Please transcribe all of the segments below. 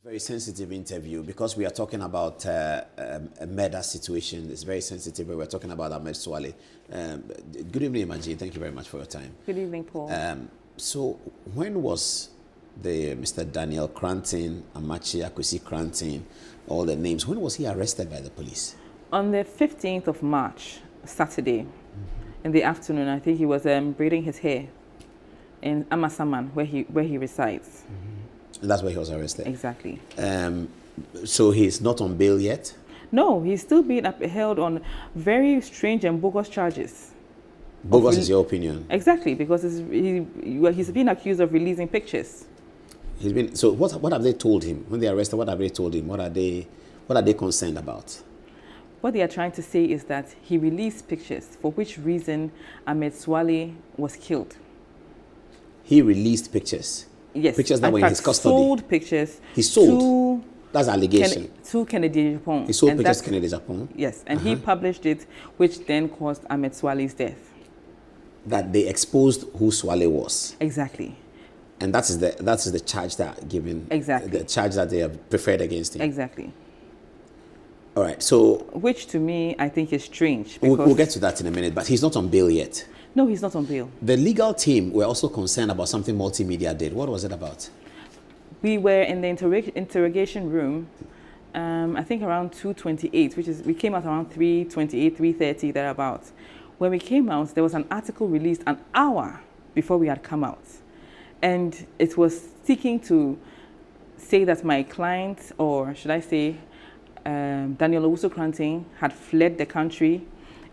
Very sensitive interview because we are talking about a murder situation. It's very sensitive. We're talking about Ahmed Suale. Good evening, Imagine. Thank you very much for your time. Good evening, Paul. So when was the Mr. Daniel Koranteng, Adom-Otchere, Koranteng, all the names, when was he arrested by the police? On the 15th of March, Saturday, in the afternoon, I think he was braiding his hair in Amasaman, where he resides. And that's where he was arrested? Exactly. So he's not on bail yet? No, he's still being held on very strange and bogus charges. Bogus is your opinion? Exactly, because he's been accused of releasing pictures. So what have they told him? When they arrested, what have they told him? What are they concerned about? What they are trying to say is that he released pictures, for which reason Ahmed Suale was killed. He released pictures? Yes. Pictures that were in his custody? Sold pictures. He sold? That's allegation. To Kennedy Japan. He sold pictures to Kennedy Japan? Yes, and he published it, which then caused Ahmed Suale's death. That they exposed who Suale was? Exactly. And that is the charge that are given? Exactly. The charge that they have preferred against him? Exactly. All right, so... Which to me, I think is strange. We'll get to that in a minute, but he's not on bail yet. No, he's not on bail. The legal team were also concerned about something Multimedia did. What was it about? We were in the interrogation room, I think around 2:28, we came out around 3:28, 3:30, thereabouts. When we came out, there was an article released an hour before we had come out. And it was seeking to say that my client, or should I say, Daniel Koranteng, had fled the country,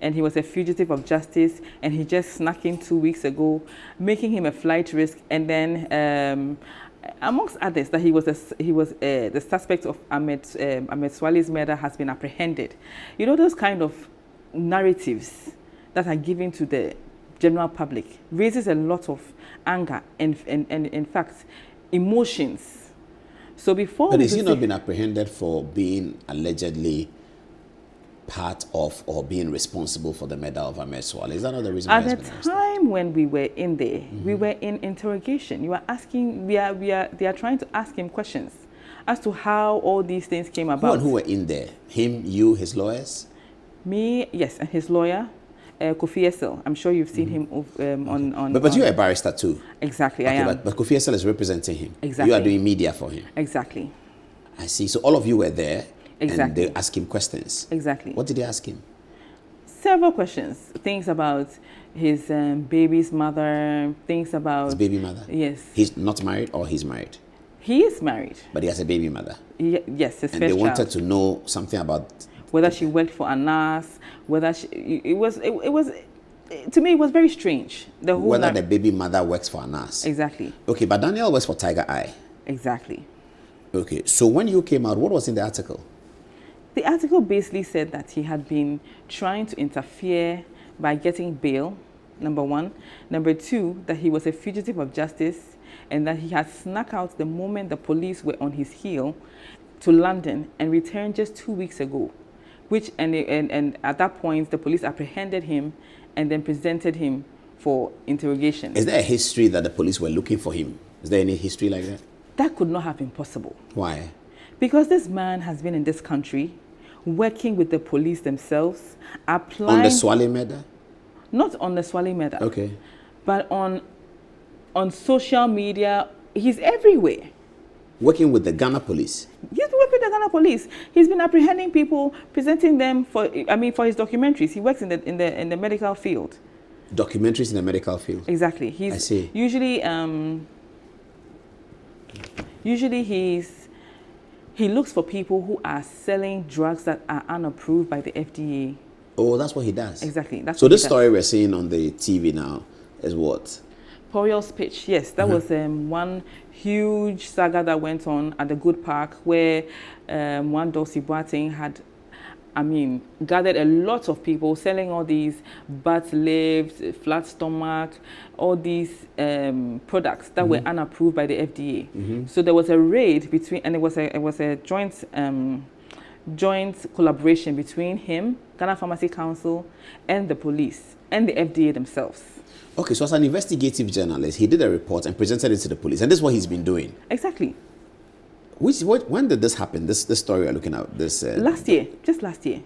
and he was a fugitive of justice, and he just snuck in 2 weeks ago, making him a flight risk, and then amongst others, that he was the suspect of Ahmed Suale's murder has been apprehended. You know, those kind of narratives that are given to the general public raises a lot of anger and in fact, emotions. So before... But has he not been apprehended for being allegedly part of or being responsible for the murder of Ahmed Suale? Is that not the reason why At the time when we were in there, we were in interrogation. You are asking, they are trying to ask him questions as to how all these things came about. Who were in there? Him, you, his lawyers? Me, yes, and his lawyer, Kofi Essel. I'm sure you've seen him on... But you're a barrister too. Exactly, I am. But Kofi Essel is representing him. Exactly. You are doing media for him. Exactly. I see. So all of you were there. Exactly. And they asked him questions. Exactly. What did they ask him? Several questions. Things about his baby's mother, things about... His baby mother? Yes. He's not married or he's married? He is married. But he has a baby mother? Yes, his first child. And they wanted to know something about... Whether she worked for Anas, whether she... It was... To me, it was very strange. Whether the baby mother works for Anas? Exactly. Okay, but Daniel works for Tiger Eye? Exactly. Okay, so when you came out, what was in the article? The article basically said that he had been trying to interfere by getting bail, number one. Number two, that he was a fugitive of justice and that he had snuck out the moment the police were on his heel to London and returned just 2 weeks ago. And at that point, the police apprehended him and then presented him for interrogation. Is there a history that the police were looking for him? Is there any history like that? That could not have been possible. Why? Because this man has been in this country, working with the police themselves, applying... On the Suale murder? Not on the Suale murder. Okay. But on social media, he's everywhere. Working with the Ghana police? He's working with the Ghana police. He's been apprehending people, presenting them for his documentaries. He works in the medical field. Documentaries in the medical field? Exactly. I see. Usually he looks for people who are selling drugs that are unapproved by the FDA. Oh, that's what he does? Exactly. So this story we're seeing on the TV now is what? Poriel's pitch, yes. That was one huge saga that went on at the Good Park where one Dulcie Boateng had gathered a lot of people selling all these butt lifts, flat stomach, all these products that were unapproved by the FDA. So there was a raid between, and it was a joint collaboration between him, Ghana Pharmacy Council, and the police and the FDA themselves. Okay, so as an investigative journalist, he did a report and presented it to the police, and this is what he's been doing. Exactly. When did this happen? This story we're looking at. This last year, just last year.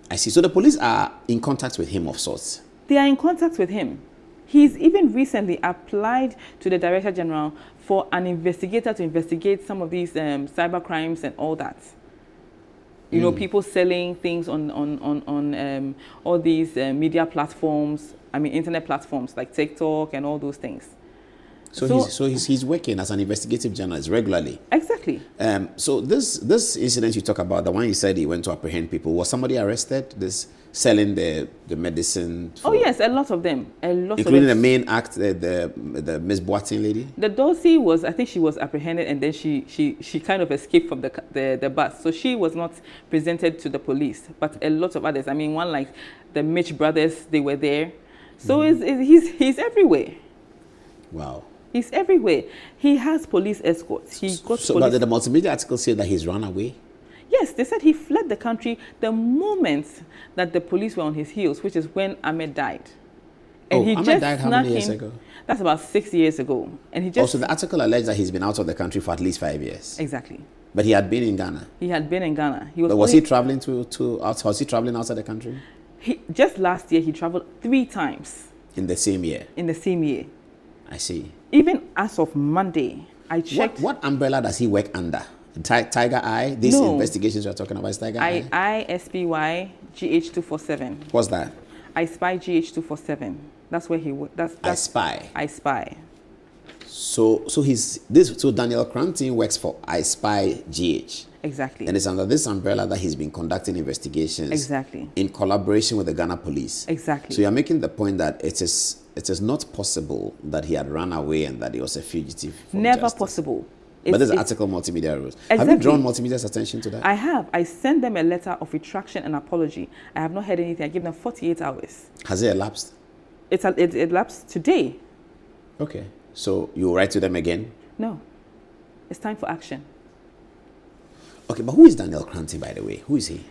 I see. So the police are in contact with him of sorts. They are in contact with him. He's even recently applied to the Director General for an investigator to investigate some of these cyber crimes and all that. You know, people selling things on all these media platforms, internet platforms like TikTok and all those things. So he's working as an investigative journalist regularly. Exactly. So this incident you talk about, the one you said he went to apprehend people, was somebody arrested? This selling the medicine? Oh yes, a lot of them. Including the main act, the Miss Boateng lady? The Dorsey was, I think she was apprehended, and then she kind of escaped from the bus. So she was not presented to the police, but a lot of others. One like the Mitch brothers, they were there. So he's everywhere. Wow. He's everywhere. He has police escorts. But the multimedia article said that he's run away? Yes, they said he fled the country the moment that the police were on his heels, which is when Ahmed died. And Ahmed died how many years ago? That's about 6 years ago. And he just... Also, the article alleged that he's been out of the country for at least 5 years. Exactly. But he had been in Ghana? He had been in Ghana. Was he traveling was he traveling outside the country? Just last year, he traveled 3 times. In the same year? In the same year. I see. Even as of Monday, I checked... What umbrella does he work under? Tiger Eye? These investigations you're talking about is Tiger Eye? ISPY GH247. What's that? I Spy GH247. That's where he works. I Spy? I Spy. So Daniel Koranteng works for I Spy GH. Exactly. And it's under this umbrella that he's been conducting investigations. Exactly. In collaboration with the Ghana police. Exactly. So you're making the point that it is not possible that he had run away and that he was a fugitive from Never justice. Possible. But there's an article Multimedia rules. Exactly. Have you drawn Multimedia's attention to that? I have. I sent them a letter of retraction and apology. I have not heard anything. I give them 48 hours. Has it elapsed? It elapsed today. Okay. So you will write to them again? No. It's time for action. Okay, but who is Daniel Koranteng, by the way? Who is he?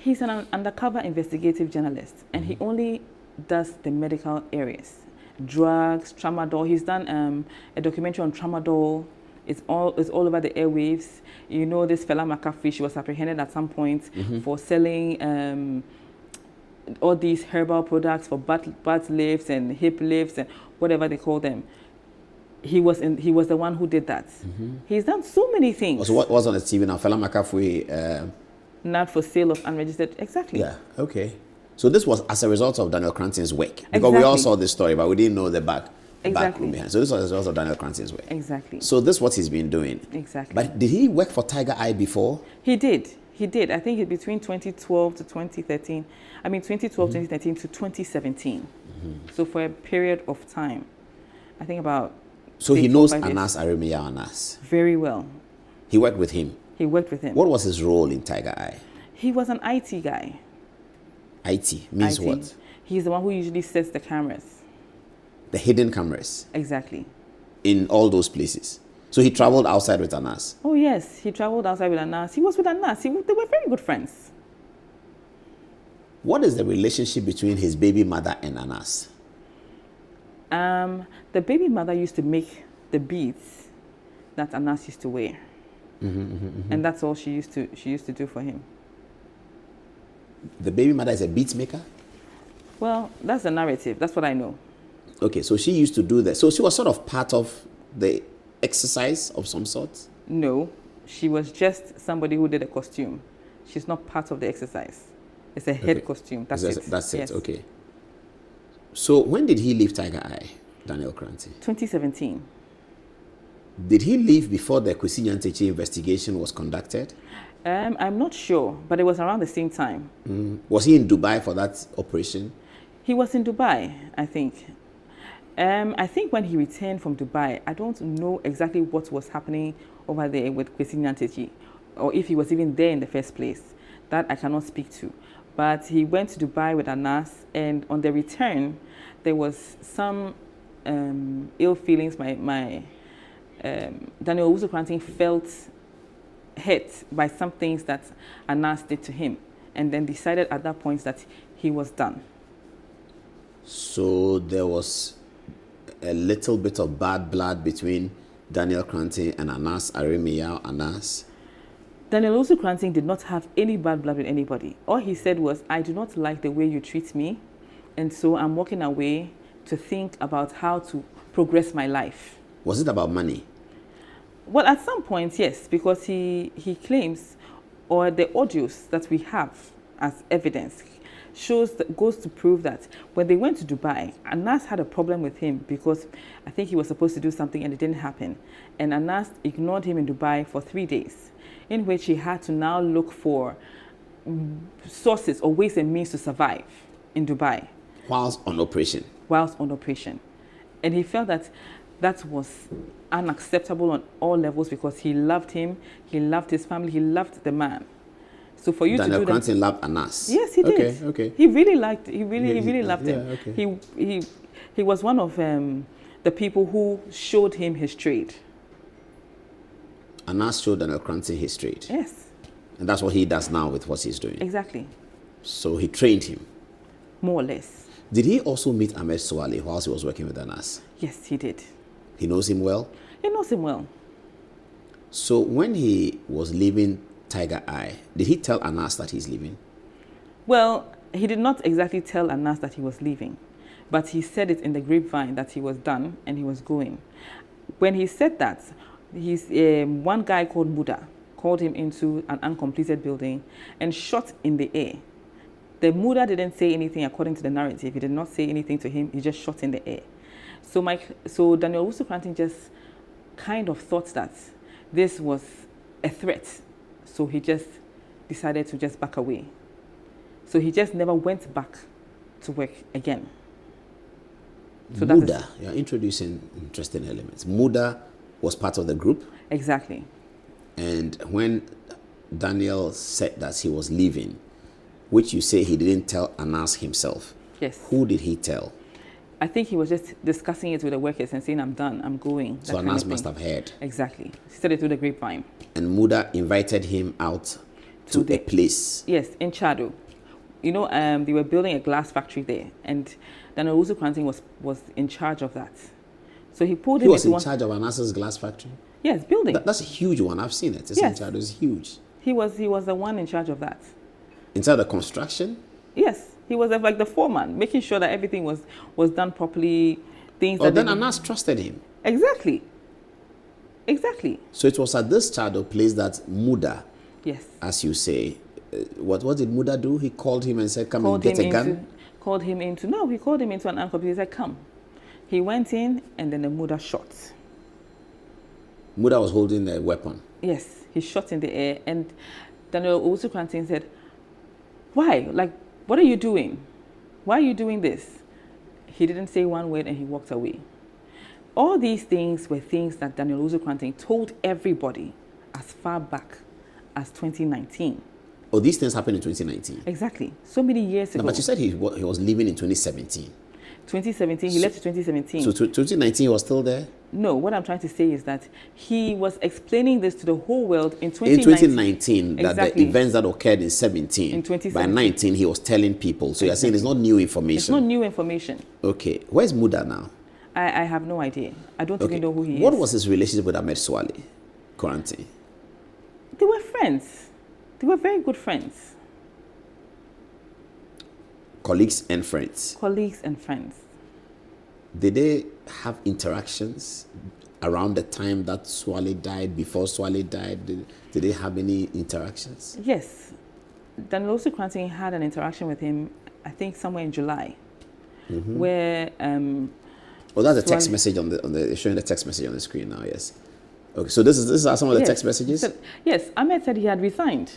He's an undercover investigative journalist, and he only does the medical areas. Drugs, tramadol. He's done a documentary on tramadol. It's all over the airwaves. You know, this fella McAfee, she was apprehended at some point for selling all these herbal products for butt lifts and hip lifts and whatever they call them. He was the one who did that. He's done so many things. So what was on the TV now? Fela McAfee. Not for sale of unregistered. Exactly. Yeah. Okay. So this was as a result of Daniel Koranteng's work, because exactly. we all saw this story, but we didn't know the exactly. backroom behind. So this was as a result of Daniel Koranteng's work. Exactly. So this is what he's been doing. Exactly. But did he work for Tiger Eye before? He did. He did. I think between 2012 to 2013. 2013 to 2017. So for a period of time, I think about. So he knows Anas Aremeyaw Anas. Very well. He worked with him. He worked with him. What was his role in Tiger Eye? He was an IT guy. IT means what? He's the one who usually sets the cameras. The hidden cameras? Exactly. In all those places? So he traveled outside with Anas? Oh yes, he traveled outside with Anas. He was with Anas. They were very good friends. What is the relationship between his baby mother and Anas? The baby mother used to make the beads that Anas used to wear. And that's all she used to do for him. The baby mother is a beat maker? Well, that's the narrative. That's what I know. Okay, so she used to do that. So she was sort of part of the exercise of some sort? No, she was just somebody who did a costume. She's not part of the exercise. It's a head costume. That's it. That's it, yes. Okay. So when did he leave Tiger Eye, Daniel Koranteng? 2017. Did he leave before the Kwesi Nyantakyi investigation was conducted? I'm not sure, but it was around the same time. Was he in Dubai for that operation? He was in Dubai, I think. I think when he returned from Dubai, I don't know exactly what was happening over there with Kwesi Nyantakyi, or if he was even there in the first place. That I cannot speak to. But he went to Dubai with Anas, and on the return, there was some ill feelings. Daniel Koranteng felt hurt by some things that Anas did to him, and then decided at that point that he was done. So there was a little bit of bad blood between Daniel Koranteng and Anas Aremeyaw Anas. Daniel Koranteng did not have any bad blood with anybody. All he said was, I do not like the way you treat me, and so I'm walking away to think about how to progress my life. Was it about money? Well, at some point, yes, because he claims, or the audios that we have as evidence goes to prove that when they went to Dubai, Anas had a problem with him because I think he was supposed to do something and it didn't happen. And Anas ignored him in Dubai for 3 days, in which he had to now look for sources or ways and means to survive in Dubai. Whilst on operation. And he felt that that was unacceptable on all levels because he loved him, he loved his family, he loved the man. So for you Daniel to do Koranteng loved Anas. Yes, he did. Okay. He really loved him. Okay. He was one of the people who showed him his trade. Anas showed Daniel Koranteng his trade. Yes. And that's what he does now with what he's doing. Exactly. So he trained him. More or less. Did he also meet Ahmed Suale whilst he was working with Anas? Yes, he did. He knows him well? He knows him well. So when he was leaving Tiger Eye, did he tell Anas that he's leaving? Well, he did not exactly tell Anas that he was leaving, but he said it in the grapevine that he was done and he was going. When he said that, one guy called Muda called him into an uncompleted building and shot in the air. The Muda didn't say anything according to the narrative. He did not say anything to him. He just shot in the air. So Daniel Koranteng just kind of thought that this was a threat. So he just decided to just back away. So he just never went back to work again. So Muda, you're introducing interesting elements. Muda was part of the group. Exactly. And when Daniel said that he was leaving, which you say he didn't tell Anas himself. Yes. Who did he tell? I think he was just discussing it with the workers and saying, I'm done, I'm going. So Anas must have heard. Exactly. He said it through the grapevine. And Muda invited him out to a place. Yes, in Chado. You know, they were building a glass factory there, and Daniel Koranteng was in charge of that. So he pulled him. He was in charge of Anas's glass factory? Yes, building. That's a huge one. I've seen it. It's in Chado. It's huge. He was the one in charge of that. Inside the construction? Yes, he was like the foreman, making sure that everything was done properly. Then Anas trusted him. Exactly. So it was at this Chado place that Muda, yes, as you say, what did Muda do? He called him and said, come and get a gun? He called him into an anchor. He said, come. He went in and then the Muda shot. Muda was holding a weapon? Yes, he shot in the air, and Daniel Koranteng said, why? Like, what are you doing? Why are you doing this? He didn't say one word and he walked away. All these things were things that Daniel Koranteng told everybody as far back as 2019. Oh, these things happened in 2019? Exactly. So many years ago. No, but you said he was leaving in 2017. 2017, he left in 2017. So 2019 he was still there? No, what I'm trying to say is that he was explaining this to the whole world in 2019. In 2019, exactly. That the events that occurred in 17, in 2017. By 19 he was telling people. So exactly. You're saying it's not new information? It's not new information. Okay. Where's Muda now? I have no idea. I don't even know who he is. What was his relationship with Ahmed Suale, Koranteng? They were friends. They were very good friends. Colleagues and friends? Colleagues and friends. Did they have interactions around the time that Suale died, before Suale died? Did they have any interactions? Yes. Daniel Koranteng had an interaction with him, I think somewhere in July, where... oh, that's a text message on the showing the text message on the screen now, yes. Okay, so this is some of the text messages? Yes, Ahmed said he had resigned.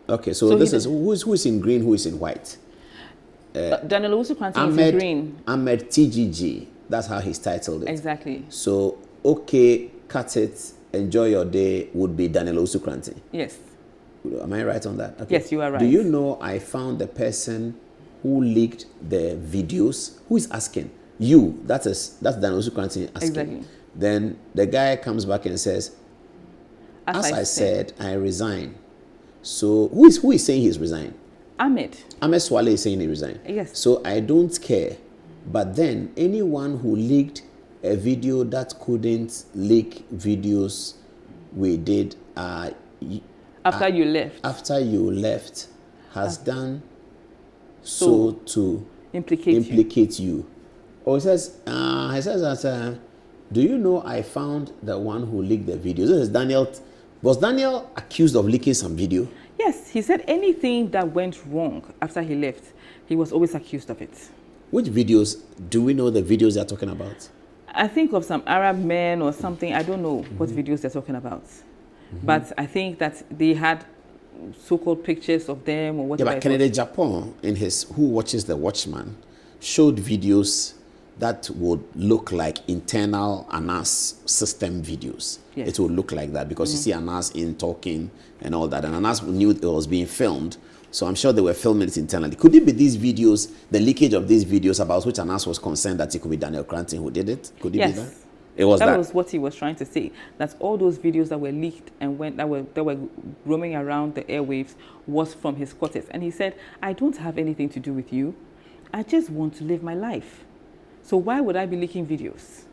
Okay, so this is, who is in green, who is in white? Daniel Koranteng is in green. Ahmed TGG, that's how he's titled it. Exactly. So, okay, cut it, enjoy your day would be Daniel Koranteng. Yes. Am I right on that? Okay. Yes, you are right. Do you know I found the person who leaked the videos? Who is asking? You, that's Daniel Koranteng asking. Exactly. Then the guy comes back and says, as I said, I resign. So who is saying he's resigned? Ahmed Suale is saying he resigned. Yes. So I don't care. But then anyone who leaked a video that couldn't leak videos we did after you left. After you left has done so to implicate you. Or he says that, do you know I found the one who leaked the videos? This is Daniel. Was Daniel accused of leaking some video? Yes, he said anything that went wrong after he left, he was always accused of it. Which videos? Do we know the videos they're talking about? I think of some Arab men or something. I don't know what videos they're talking about. But I think that they had so-called pictures of them or whatever. Yeah, but Kennedy Japan, in his Who Watches the Watchman, showed videos that would look like internal Anas system videos. Yes. It would look like that because you see Anas in talking and all that. And Anas knew it was being filmed. So I'm sure they were filming it internally. Could it be these videos, the leakage of these videos about which Anas was concerned that it could be Daniel Koranteng who did it? Could it be that? It was that. That was what he was trying to say. That all those videos that were leaked and that were roaming around the airwaves was from his quarters. And he said, I don't have anything to do with you. I just want to live my life. So why would I be leaking videos?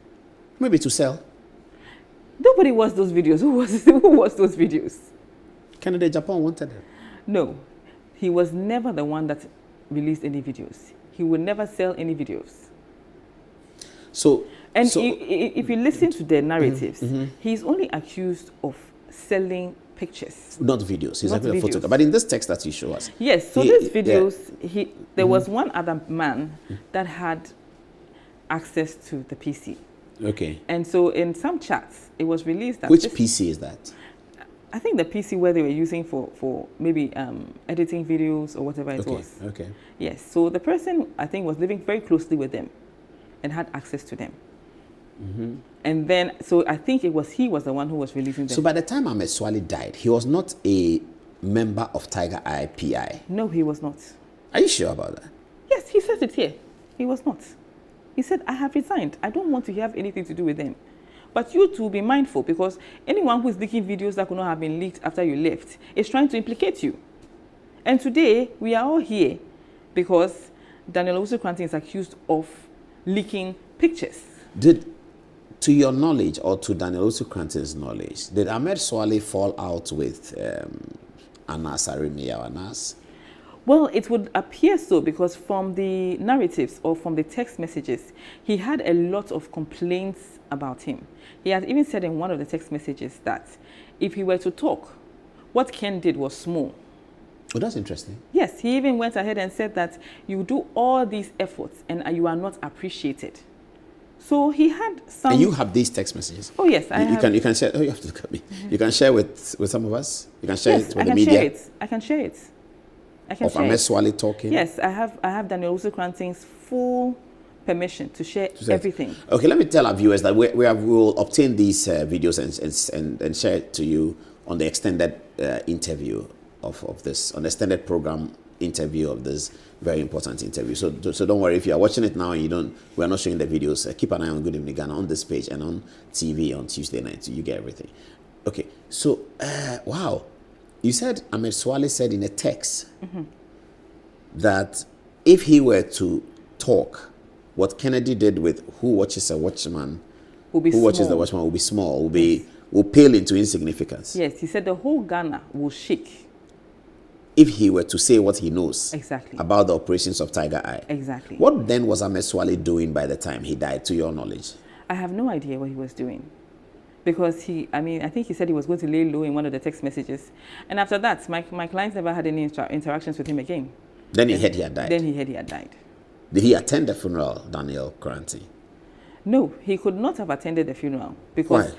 Maybe to sell. Nobody watched those videos. Who watched those videos? Kennedy Japan wanted it. No. He was never the one that released any videos. He would never sell any videos. If you listen to the narratives, he's only accused of selling pictures. Not videos. He's actually a photographer. But in this text that you show us. Yes, so these videos, there was one other man that had access to the PC. Okay. And so in some chats, it was released that... Which PC is that? I think the PC where they were using for maybe editing videos or whatever it was. Okay. Yes. So the person, I think, was living very closely with them and had access to them. And then, so I think he was the one who was releasing them. So by the time Ahmed Suale died, he was not a member of Tiger Eye PI? No, he was not. Are you sure about that? Yes, he says it here. He was not. He said, I have resigned. I don't want to have anything to do with them. But you too be mindful, because anyone who is leaking videos that could not have been leaked after you left is trying to implicate you. And today, we are all here because Daniel Koranteng is accused of leaking pictures. To your knowledge, or to Daniel Koranteng's knowledge, did Ahmed Suale fall out with Anas Aremeyaw Anas? Well, it would appear so, because from the narratives or from the text messages, he had a lot of complaints about him. He had even said in one of the text messages that if he were to talk, what Ken did was small. Oh, that's interesting. Yes, he even went ahead and said that you do all these efforts and you are not appreciated. So he had some... And you have these text messages? Oh, yes, I have. You can share... Oh, you have to look at me. You can share with some of us? You can share it with the media? I can share it. Of Ahmed Suale talking? Yes, I have Daniel Koranteng's full permission to share everything. Okay, let me tell our viewers that we will obtain these videos and share it to you on the extended interview of this, on the extended program interview of this very important interview. So don't worry, if you are watching it now and we are not showing the videos, keep an eye on Good Evening Ghana on this page and on TV on Tuesday night, so you get everything. Okay, so wow. You said, Ahmed Suale said in a text that if he were to talk, what Kennedy did with Who Watches the Watchman will be small, will pale into insignificance. Yes, he said the whole Ghana will shake. If he were to say what he knows about the operations of Tiger Eye. Exactly. What then was Ahmed Suale doing by the time he died, to your knowledge? I have no idea what he was doing. Because I think he said he was going to lay low in one of the text messages. And after that, my clients never had any interactions with him again. Then he heard he had died? Then he heard he had died. Did he attend the funeral, Daniel Koranteng? No, he could not have attended the funeral. Because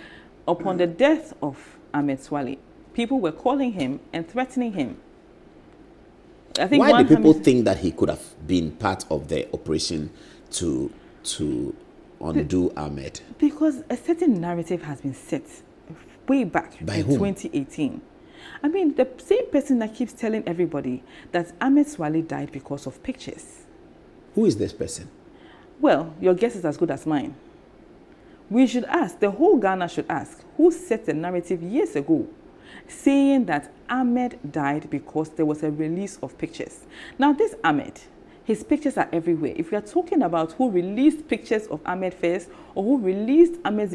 upon the death of Ahmed Suale, people were calling him and threatening him. I think why do people think that he could have been part of the operation to undo Ahmed? Because a certain narrative has been set way back in 2018. I mean, the same person that keeps telling everybody that Ahmed Suale died because of pictures. Who is this person? Well, your guess is as good as mine. We should ask, the whole Ghana should ask, who set the narrative years ago saying that Ahmed died because there was a release of pictures. Now, this Ahmed, His pictures are everywhere. If we are talking about who released pictures of Ahmed first, or who released Ahmed's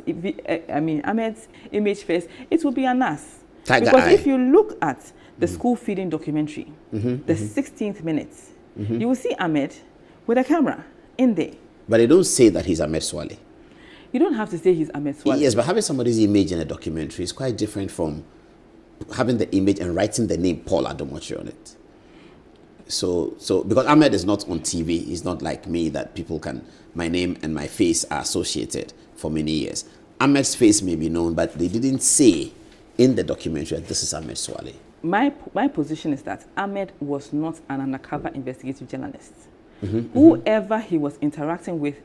image first, it will be Anas. Because if you look at the school feeding documentary, the 16th minute, you will see Ahmed with a camera in there. But they don't say that he's Ahmed Suale. You don't have to say he's Ahmed Suale. Yes, but having somebody's image in a documentary is quite different from having the image and writing the name Paul Adom-Otchere on it. So because Ahmed is not on TV, he's not like me that people can, my name and my face are associated for many years. Ahmed's face may be known, but they didn't say in the documentary that this is Ahmed Suale. My position is that Ahmed was not an undercover investigative journalist. Whoever he was interacting with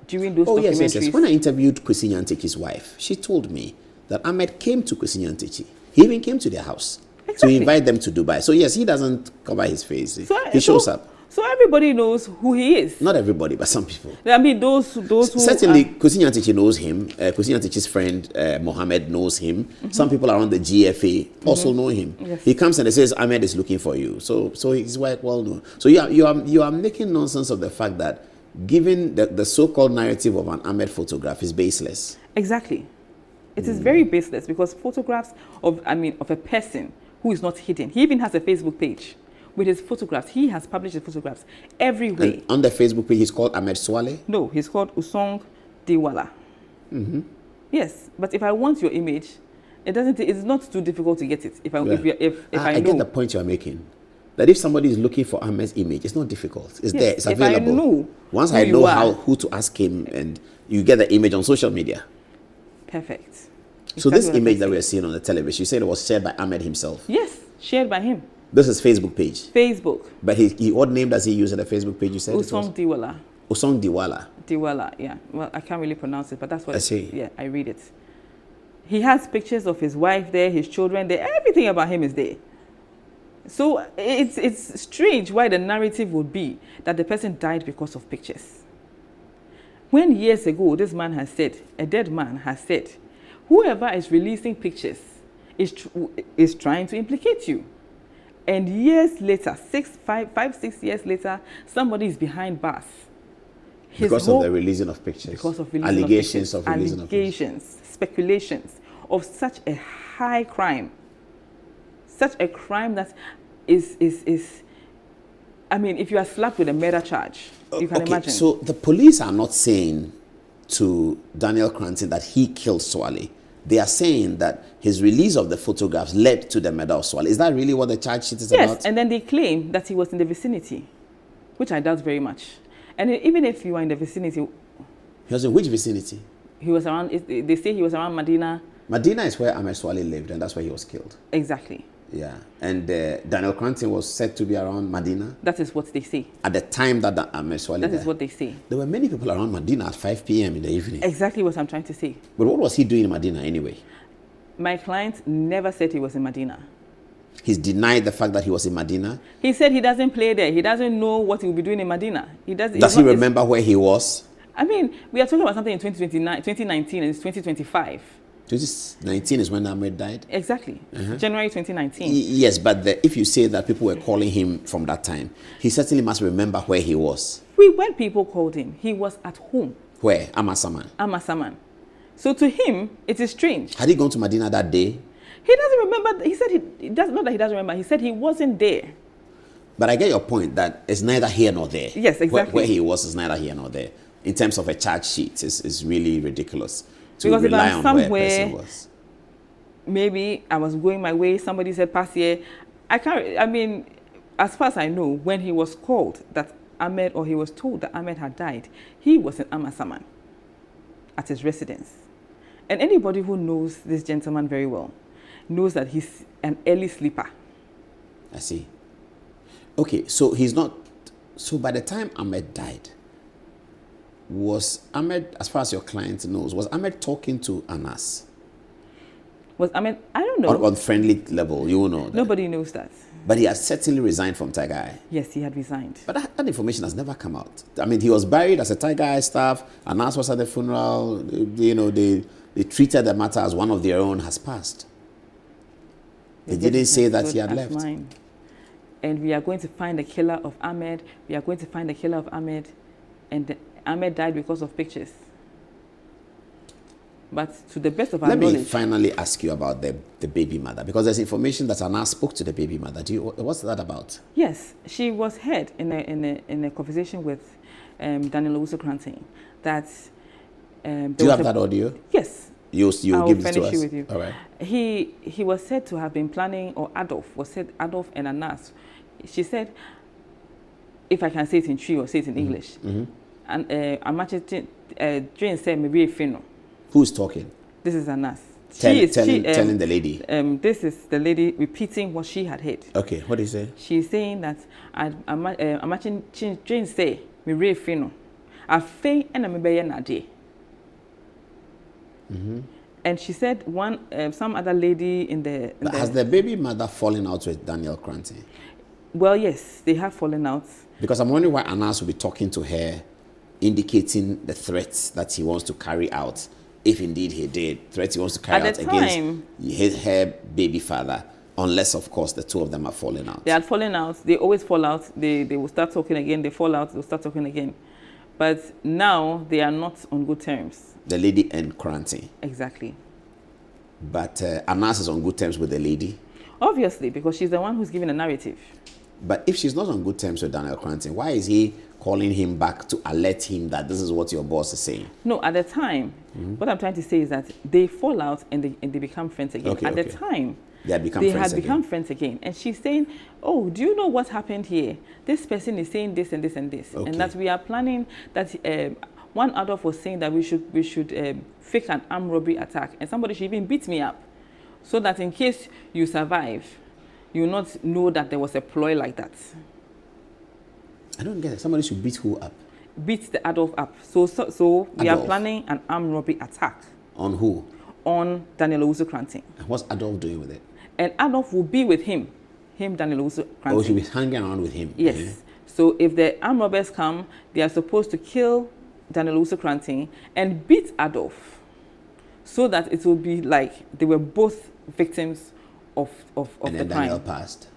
during those documentaries. Yes. When I interviewed Kwesi Nyantechi's wife, she told me that Ahmed came to Kwesi Nyantechi. He even came to their house to invite them to Dubai. So yes, he doesn't cover his face. He shows up. So everybody knows who he is. Not everybody, but some people. I mean, those who certainly Kwesi Nyantechi knows him. Kwesi Nyantechi's friend Mohammed knows him. Some people around the GFA also know him. Yes. He comes and he says, Ahmed is looking for you. So he's quite well known. So you are making nonsense of the fact that given the so-called narrative of an Ahmed photograph is baseless. Exactly. It is very baseless because photographs of a person who is not hidden. He even has a Facebook page with his photographs. He has published his photographs everywhere. And on the Facebook page, he's called Ahmed Suale? No, he's called Usong Diwala. Yes, but if I want your image, it's not too difficult to get it. If I get the point you are making. That if somebody is looking for Ahmed's image, it's not difficult. It's there. It's available. If I know once I know who to ask him, and you get the image on social media. Perfect. So this image that we are seeing on the television, you said it was shared by Ahmed himself. Yes, shared by him. This is Facebook page. Facebook. But what name does he use in the Facebook page? You said Usong Diwala. Usong Diwala. Diwala, yeah. Well, I can't really pronounce it, but that's what I see. Yeah, I read it. He has pictures of his wife there, his children there. Everything about him is there. So it's strange why the narrative would be that the person died because of pictures. When years ago, this man has said, a dead man has said, whoever is releasing pictures is trying to implicate you. And years later, 5, 6 years later, somebody is behind bars. Because of the releasing of pictures. Because of releasing allegations of releasing of pictures. Allegations, speculations of such a high crime. Such a crime that is I mean, if you are slapped with a murder charge, you can imagine. So the police are not saying to Daniel Koranteng that he killed Suale. They are saying that his release of the photographs led to the murder of Suale. Is that really what the charge sheet is about? Yes, and then they claim that he was in the vicinity, which I doubt very much. And even if you are in the vicinity... He was in which vicinity? He was around, they say he was around Medina. Medina is where Ahmed Suale lived, and that's where he was killed. Exactly. Yeah, and Daniel Koranteng was said to be around Medina. That is what they say. At the time that Ahmed Suale died. That is what they say. There were many people around Medina at 5 p.m. in the evening. Exactly what I'm trying to say. But what was he doing in Medina anyway? My client never said he was in Medina. He's denied the fact that he was in Medina? He said he doesn't play there. He doesn't know what he will be doing in Medina. Does he remember where he was? I mean, we are talking about something in 2019 and it's 2025. 2019 is when Ahmed died? Exactly. January 2019. Yes, but if you say that people were calling him from that time, he certainly must remember where he was. When people called him, he was at home. Where? Amasaman. Amasaman. So to him, it is strange. Had he gone to Medina that day? He doesn't remember. He said not that he doesn't remember. He said he wasn't there. But I get your point that it's neither here nor there. Yes, exactly. Where he was is neither here nor there. In terms of a charge sheet, it's really ridiculous to because rely if I'm on somewhere, where a person was. Maybe I was going my way, somebody said pass here. I mean, as far as I know, when he was called that Ahmed, or he was told that Ahmed had died, he was in Amasaman at his residence. And anybody who knows this gentleman very well knows that he's an early sleeper. I see. Okay, so he's not... So by the time Ahmed died, was Ahmed, as far as your client knows, was Ahmed talking to Anas? Was Ahmed... I don't know. On friendly level, you know that. Nobody knows that. But he has certainly resigned from Tiger Eye. Yes, he had resigned. But that information has never come out. I mean, he was buried as a Tiger Eye staff. Anas was at the funeral. They treated the matter as one of their own has passed. They didn't say that he had left. Mine. and we are going to find the killer of Ahmed. We are going to find the killer of Ahmed. And Ahmed died because of pictures. But to the best of our knowledge... Let me finally ask you about the baby mother, because there's information that Anas spoke to the baby mother. What's that about? Yes, she was heard in a conversation with Daniel Koranteng that... Do you have that audio? Yes. You'll give it to us? With you. All right. He was said to have been planning, or Adolf and Anas. She said, if I can say it in Twi or say it in English, and Jane said, maybe a Who's talking? This is Anas. Telling the lady. This is the lady repeating what she had heard. Okay, what did he say? She's saying that imagine Jane say, maybe a fino. I fey and I'm a day. And she said some other lady in the... Has the baby mother fallen out with Daniel Koranteng? Well, yes, they have fallen out. Because I'm wondering why Anas will be talking to her, indicating the threats that he wants to carry out, if indeed he did, threats he wants to carry out against her baby father, unless, of course, the two of them are falling out. They are falling out. They always fall out. They will start talking again. They fall out. They'll start talking again. But now they are not on good terms. The lady and Koranteng. Exactly. But Anas is on good terms with the lady? Obviously, because she's the one who's giving the narrative. But if she's not on good terms with Daniel Koranteng, why is he calling him back to alert him that this is what your boss is saying? No, at the time, what I'm trying to say is that they fall out and they become friends again. Okay, the time, they had become friends again. And she's saying, oh, do you know what happened here? This person is saying this and this and this. Okay. And that we are planning that... one Adolf was saying that we should fake an armed robbery attack, and somebody should even beat me up, so that in case you survive, you will not know that there was a ploy like that. I don't get it. Somebody should beat who up? Beat the Adolf up. So we are planning an armed robbery attack. On who? On Daniel Koranteng. And what's Adolf doing with it? And Adolf will be with him Daniel Koranteng. Oh, she'll be hanging around with him. Yes. Mm-hmm. So if the armed robbers come, they are supposed to kill Daniel Koranteng and beat Adolf, so that it will be like they were both victims of the crime. And Daniel passed,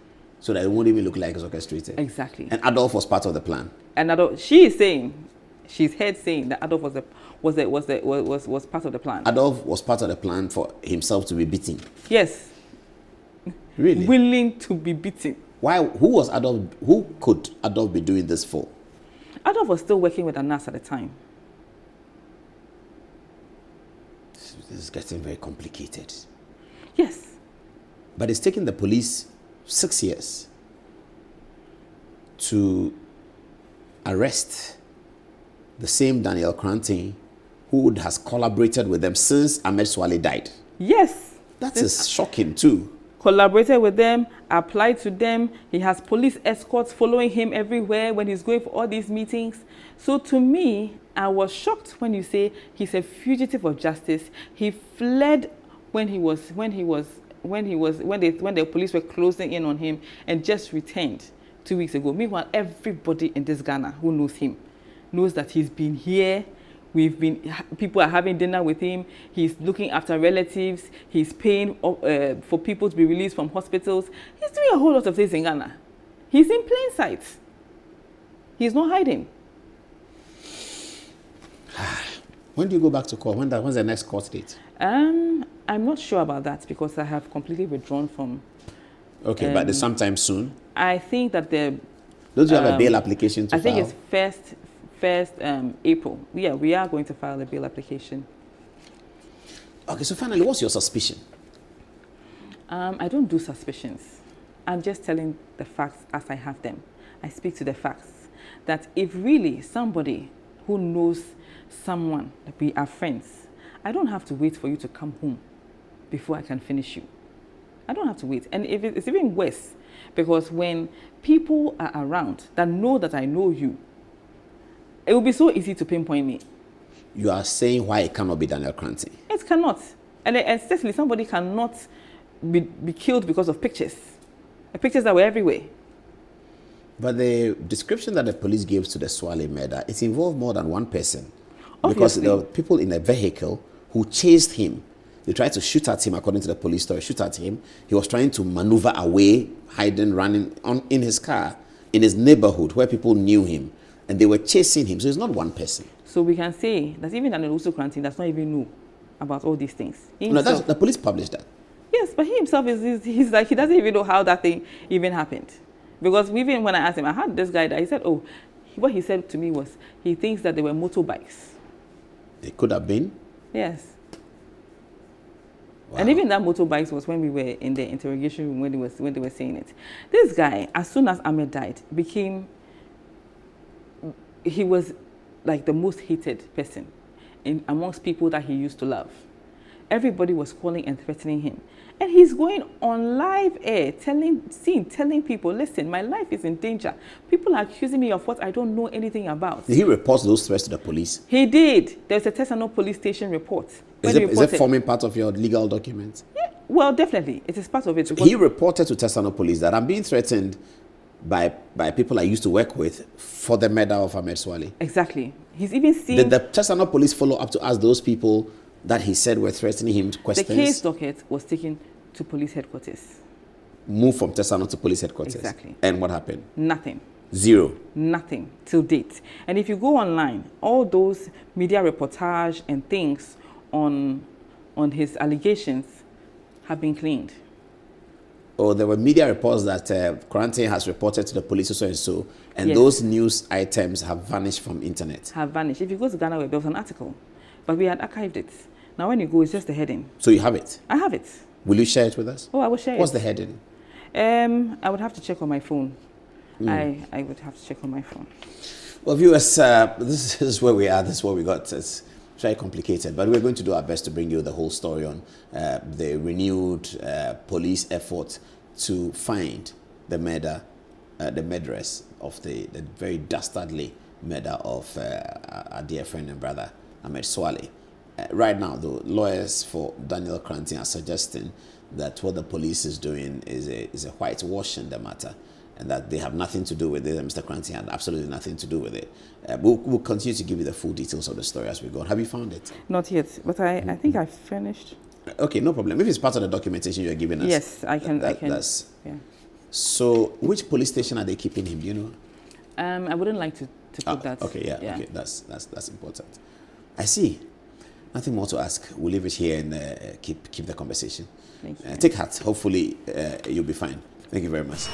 so that it won't even look like it's orchestrated. Exactly. And Adolf was part of the plan. And Adolf, she's heard saying that Adolf was part of the plan. Adolf was part of the plan for himself to be beaten. Yes. Really? Willing to be beaten. Why? Who was Adolf? Who could Adolf be doing this for? Adolf was still working with Anas at the time. This is getting very complicated. Yes. But it's taken the police 6 years to arrest the same Daniel Koranteng who has collaborated with them since Ahmed Suale died. Yes. That is shocking too. Collaborated with them, applied to them. He has police escorts following him everywhere when he's going for all these meetings. So to me, I was shocked when you say he's a fugitive of justice. He fled when the police were closing in on him, and just returned 2 weeks ago. Meanwhile, everybody in this Ghana who knows him knows that he's been here. People are having dinner with him. He's looking after relatives. He's paying for people to be released from hospitals. He's doing a whole lot of things in Ghana. He's in plain sight. He's not hiding. When do you go back to court? When's the next court date? I'm not sure about that, because I have completely withdrawn from... Okay, but it's sometime soon? I think that don't you have a bail application to file? I think it's first April. Yeah, we are going to file a bail application. Okay, so finally, what's your suspicion? I don't do suspicions. I'm just telling the facts as I have them. I speak to the facts. That if really somebody who knows someone, that we are friends, I don't have to wait for you to come home before I can finish you. I don't have to wait. And if it's even worse, because when people are around that know that I know you, it will be so easy to pinpoint me. You are saying why it cannot be Daniel Koranteng? It cannot. And especially somebody cannot be killed because of pictures. The pictures that were everywhere. But the description that the police gave to the Suale murder, it involved more than one person. Obviously. Because there were people in a vehicle who chased him. They tried to shoot at him, according to the police story, shoot at him. He was trying to maneuver away hiding, running in his car, in his neighborhood where people knew him, and they were chasing him. So it's not one person. So we can say that even an also Koranteng does not even know about all these things. No, the police published that. Yes, but he himself he's like, he doesn't even know how that thing even happened. Because even when I asked him, I had this guy that he said, oh, what he said to me was he thinks that they were motorbikes. They could have been. Yes. Wow. And even that motorbikes was when we were in the interrogation room when they were saying it. This guy, as soon as Ahmed died, he was like the most hated person amongst people that he used to love. Everybody was calling and threatening him. And he's going on live air, telling people, listen, my life is in danger. People are accusing me of what I don't know anything about. Did he report those threats to the police? He did. There's a Tesano police station report. Is it forming part of your legal documents? Yeah, well, definitely. It is part of it. He reported to Tesano police that I'm being threatened by people I used to work with for the murder of Ahmed Suale. Exactly. He's even seen... Did the Tesano police follow up to ask those people that he said were threatening him questions? The case docket was taken to police headquarters. Moved from Tesano to police headquarters? Exactly. And what happened? Nothing. Zero. Nothing till date. And if you go online, all those media reportage and things on his allegations have been cleaned. Oh, there were media reports that Koranteng has reported to the police so and so, and Yes. those news items have vanished from internet. Have vanished. If you go to Ghana Web, there was an article, but we had archived it. Now when you go, it's just the heading. So you have it? I have it. Will you share it with us? Oh, I will share it. What's the heading? I would have to check on my phone. I would have to check on my phone. Well, viewers, this is where we are. This is what we got. It's very complicated, but we're going to do our best to bring you the whole story on the renewed police effort to find the murderers of the very dastardly murder of our dear friend and brother Ahmed Suale. Right now, the lawyers for Daniel Koranteng are suggesting that what the police is doing is a whitewash in the matter, and that they have nothing to do with it, and Mr. Koranteng had absolutely nothing to do with it. We'll continue to give you the full details of the story as we go on. Have you found it? Not yet, but I think I've finished. Okay, no problem. If it's part of the documentation you're giving us. Yes, I can. That's, yeah. So, which police station are they keeping him? Do you know? I wouldn't like to put that. Okay, yeah. Okay, that's important. I see. Nothing more to ask. We'll leave it here and keep the conversation. Thank you. Take heart. Hopefully, you'll be fine. Thank you very much.